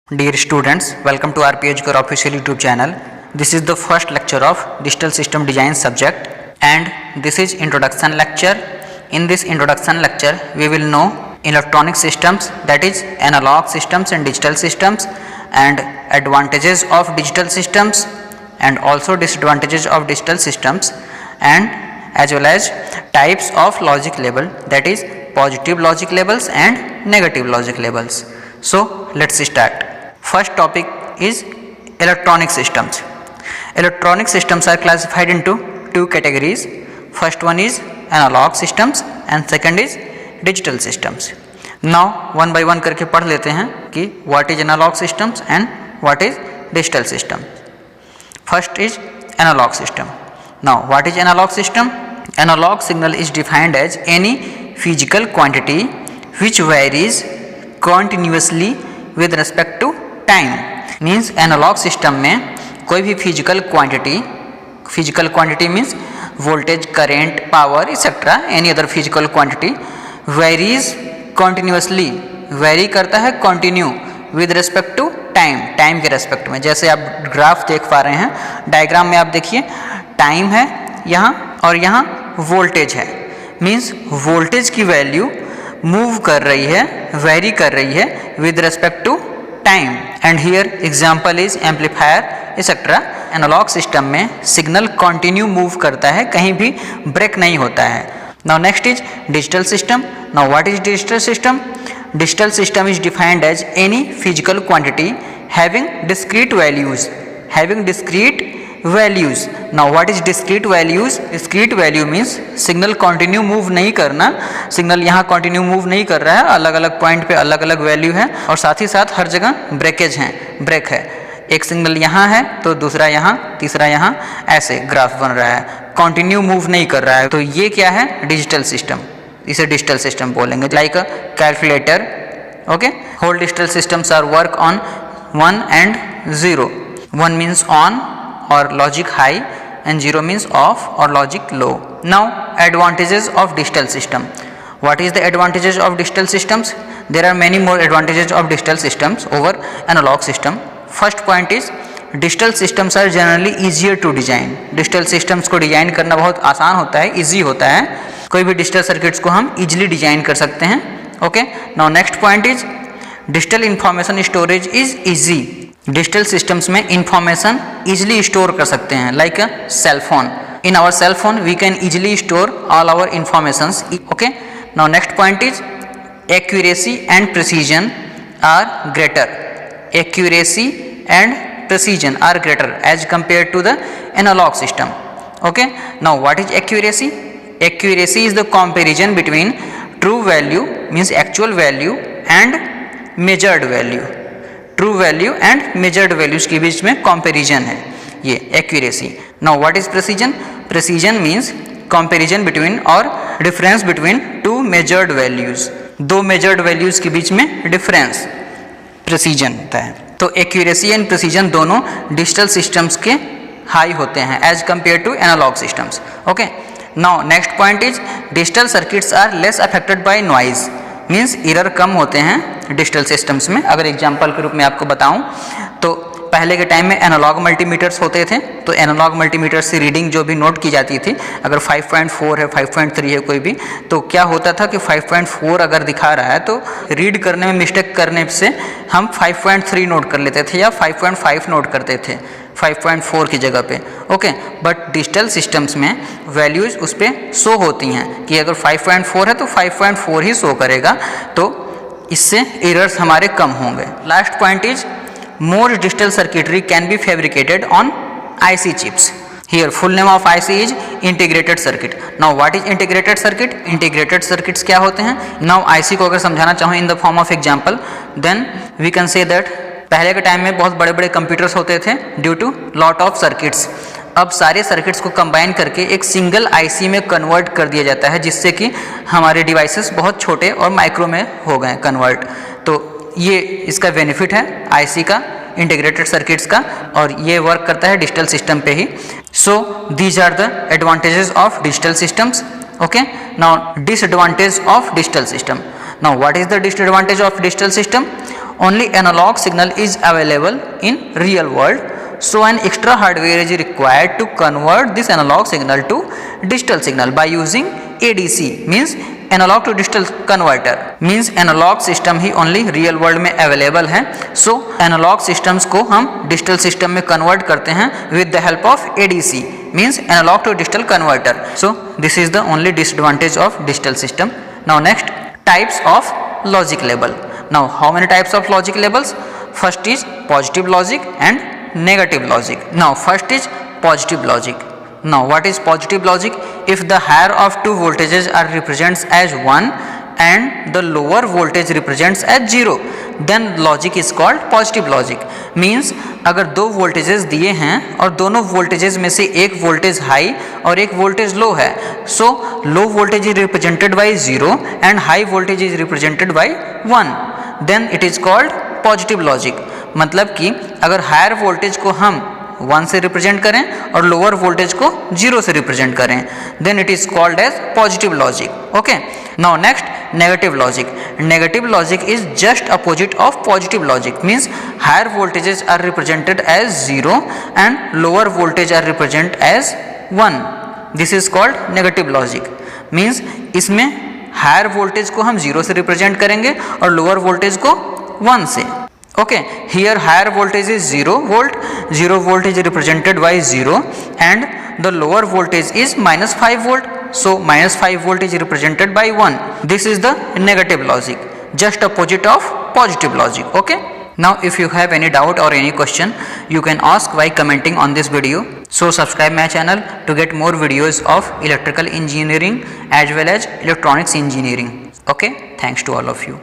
Dear students, welcome to RPH Core official YouTube channel. This is the first lecture of Digital System Design subject and this is introduction lecture. In this introduction lecture, we will know electronic systems, that is analog systems and digital systems, and advantages of digital systems and also disadvantages of digital systems, and as well as types of logic label, that is positive logic labels and negative logic labels. So let's start. First topic is electronic systems. Electronic systems are classified into two categories. First one is analog systems and second is digital systems. Now one by one करके पढ़ लेते हैं कि what is analog systems and what is digital system. First is analog system. Now what is analog system? Analog signal is defined as any physical quantity which varies continuously with respect to time. Means analogue system में कोई भी physical quantity means voltage, current, power etcetera any other physical quantity varies continuously, vary करता है continue with respect to time, time के respect में. जैसे आप graph देख पा रहे हैं, डायग्राम में आप देखिए टाइम है यहाँ और यहाँ वोल्टेज है. मीन्स वोल्टेज की वैल्यू मूव कर रही है, वेरी कर रही है with respect to time. And here example is amplifier etcetera. Analogue system में सिग्नल कंटिन्यू मूव करता है, कहीं भी ब्रेक नहीं होता है. Now next is digital system. Now what is digital system? Digital system is defined as any physical quantity having discrete values, having discrete values. Now what is discrete values? Discrete value means signal continue move नहीं करना. Signal यहाँ continue move नहीं कर रहा है, अलग अलग point पे अलग अलग वैल्यू है और साथ ही साथ हर जगह ब्रेकेज है, ब्रेक है. एक सिग्नल यहाँ है तो दूसरा यहाँ, तीसरा यहाँ, ऐसे ग्राफ बन रहा है, कंटिन्यू मूव नहीं कर रहा है. तो ये क्या है? Digital system. इसे डिजिटल सिस्टम बोलेंगे. Like a calculator. Okay. Whole digital systems are work on 1 and 0. 1 means on or logic high and 0 means off or logic low. Now advantages of digital system. What is the advantages of digital systems? There are many more advantages of digital systems over analog system. First point is digital systems are generally easier to design. Digital systems को design करना बहुत आसान होता है, easy होता है. कोई भी डिजिटल सर्किट्स को हम easily डिजाइन कर सकते हैं. Okay. Now next point is digital information storage is easy. Digital systems में इंफॉर्मेशन इजिली स्टोर कर सकते हैं. Like a cell phone. In our cell phone we can easily store all our informations. Okay. Now next point is accuracy and precision are greater. Accuracy and precision are greater as compare to the analogue system. Okay. Now what is accuracy? Accuracy is the comparison between true value means actual value and measured value. True value and measured values के बीच में comparison है ये accuracy. Now what is precision? Precision means comparison between और difference between two measured values. दो measured values के बीच में डिफरेंस प्रिसीजन होता है. तो एक्यूरेसी एंड प्रिसीजन दोनों डिजिटल सिस्टम्स के हाई होते हैं as compare to analog systems. Okay. Now next point is digital circuits are less affected by noise. Means error कम होते हैं डिजिटल सिस्टम्स में. अगर एग्जांपल के रूप में आपको बताऊं तो पहले के टाइम में एनालॉग मल्टीमीटर्स होते थे. तो एनालॉग मल्टीमीटर से रीडिंग जो भी नोट की जाती थी, अगर 5.4 है, 5.3 है कोई भी, तो क्या होता था कि 5.4 अगर दिखा रहा है तो रीड करने में मिस्टेक करने से हम 5.3 नोट कर लेते थे या 5.5 नोट करते थे 5.4 की जगह पे. ओके. बट डिजिटल सिस्टम्स में वैल्यूज उस पर शो होती हैं कि अगर 5.4 है तो 5.4 ही शो करेगा. तो इससे एरर्स हमारे कम होंगे. Last point is more digital circuitry can be fabricated on IC chips. Here full name of IC is integrated circuit. Now what is integrated circuit? Integrated circuits क्या होते हैं? नाउ IC को अगर समझाना चाहो in the form of example, then we can say that पहले के time में बहुत बड़े बड़े कंप्यूटर्स होते थे due to lot of circuits. अब सारे सर्किट्स को कंबाइन करके एक सिंगल IC में कन्वर्ट कर दिया जाता है, जिससे कि हमारे डिवाइसेस बहुत छोटे और माइक्रो में हो गए कन्वर्ट. तो ये इसका बेनिफिट है IC का, इंटीग्रेटेड सर्किट्स का, और ये वर्क करता है डिजिटल सिस्टम पे ही. So these are the advantages of digital systems. Okay. Now disadvantage of digital system. Now what is the disadvantage of digital system? only analog signal is available in real world, so an extra hardware is required to convert this analog signal to digital signal by using ADC, means analogue to digital converter, means analogue system ही only real world में available है। So analogue systems को हम digital system में convert करते हैं with the help of ADC, means analogue to digital converter. So this is the only disadvantage of digital system. Now next, types of logic लेबल। Now how many types of logic levels? First is positive logic and negative logic. Now first is positive logic. Now what is positive logic? If the higher of two voltages are represents as 1 and the lower voltage represents as 0, then logic is called positive logic. Means अगर दो voltages दिए हैं और दोनों voltages में से एक voltage high और एक वोल्टेज लो है, so low voltage is represented by 0 and high voltage is represented by 1, then it is called positive logic. मतलब कि अगर हायर वोल्टेज को हम 1 से रिप्रेजेंट करें और लोअर वोल्टेज को 0 से रिप्रेजेंट करें, then it is called as positive logic. Okay, now next, negative logic. Negative logic is just opposite of positive logic, means higher voltages are represented as 0 and lower voltage are represent as 1. This is called negative logic. Means इसमें higher voltage को हम 0 से represent करेंगे और lower voltage को 1 से. Okay, here higher voltage is 0 volt, 0 volt is represented by 0 and the lower voltage is minus 5 volt, so minus 5 volt is represented by 1. This is the negative logic, just opposite of positive logic. Okay, now if you have any doubt or any question, you can ask by commenting on this video. So subscribe my channel to get more videos of electrical engineering as well as electronics engineering. Okay, thanks to all of you.